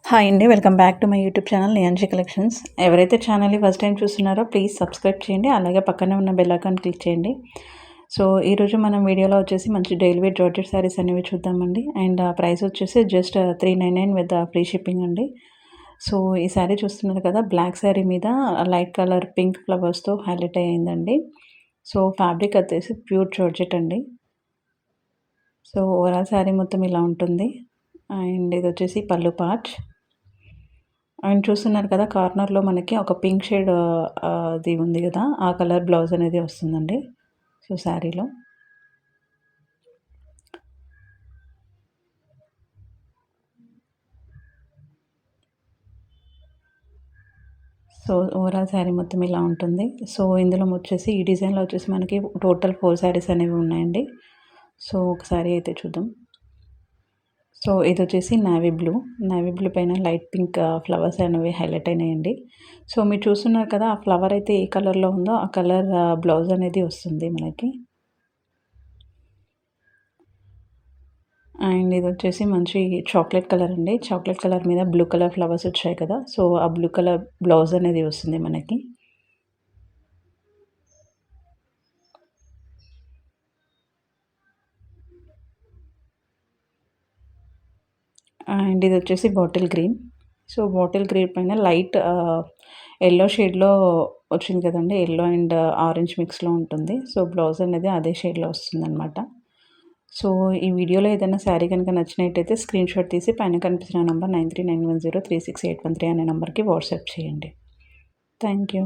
Hi అండి. Welcome back to my YouTube channel Niyanshi collections. ఎవరైతే ఛానల్‌ని ఫస్ట్ టైం చూస్తున్నారో ప్లీజ్ సబ్స్క్రైబ్ చేయండి. అలాగే పక్కనే ఉన్న బెల్ ఐకాన్ క్లిక్ చేయండి. సో, ఈరోజు మనం వీడియోలో వచ్చేసి మంచి డైలీ వేర్ జార్జెట్ శారీస్ అనేవి చూద్దామండి. అండ్ ప్రైస్ వచ్చేసి జస్ట్ 399 విత్ ఫ్రీ షిప్పింగ్ అండి. సో, ఈ శారీ చూస్తున్నారు కదా! బ్లాక్ శారీ మీద లైట్ కలర్ పింక్ ఫ్లవర్స్‌తో హైలైట్ అయిందండి. సో, ఫ్యాబ్రిక్ వచ్చేసి ప్యూర్ జార్జెట్ అండి. సో, ఓవరాల్ శారీ మొత్తం ఇలా ఉంటుంది. అండ్ ఇదొచ్చేసి పళ్ళు పార్ట్. అండ్ చూస్తున్నారు కదా! కార్నర్‌లో మనకి ఒక పింక్ షేడ్ అది ఉంది గదా! ఆ కలర్ బ్లౌజ్ అనేది వస్తుందండి. సో, శారీలో. సో, ఓవరాల్ శారీ మొత్తం ఇలా ఉంటుంది. సో, ఇందులో వచ్చేసి ఈ డిజైన్‌లో వచ్చేసి మనకి టోటల్ 4 శారీస్ అనేవి ఉన్నాయండి. సో, ఒక శారీ అయితే చూద్దాం. సో, ఇదొచ్చేసి నేవీ బ్లూ. నేవీ బ్లూ పైన లైట్ పింక్ ఫ్లవర్స్ అనేవి హైలైట్ అయినాయండి. సో, మీరు చూస్తున్నారు కదా! ఆ ఫ్లవర్ అయితే ఏ కలర్‌లో ఉందో ఆ కలర్ బ్లౌజ్ అనేది వస్తుంది మనకి. అండ్ ఇదొచ్చేసి మంచి చాక్లెట్ కలర్ అండి. చాక్లెట్ కలర్ మీద బ్లూ కలర్ ఫ్లవర్స్ వచ్చాయి కదా! సో, ఆ బ్లూ కలర్ బ్లౌజ్ అనేది వస్తుంది మనకి. అండ్ ఇదొచ్చేసి bottle green. So, bottle green పైన లైట్ యెల్లో షేడ్‌లో వచ్చింది కదండీ! యెల్లో అండ్ ఆరెంజ్ మిక్స్‌లో ఉంటుంది. సో, బ్లౌజ్ అనేది అదే షేడ్‌లో వస్తుందనమాట. సో, ఈ వీడియోలో ఏదైనా శారీ గనుక నచ్చినట్టయితే స్క్రీన్‌షాట్ తీసి పైన కనిపిస్తున్న నంబర్ 9391036813 అనే నంబర్‌కి వాట్సాప్ చేయండి. Thank you.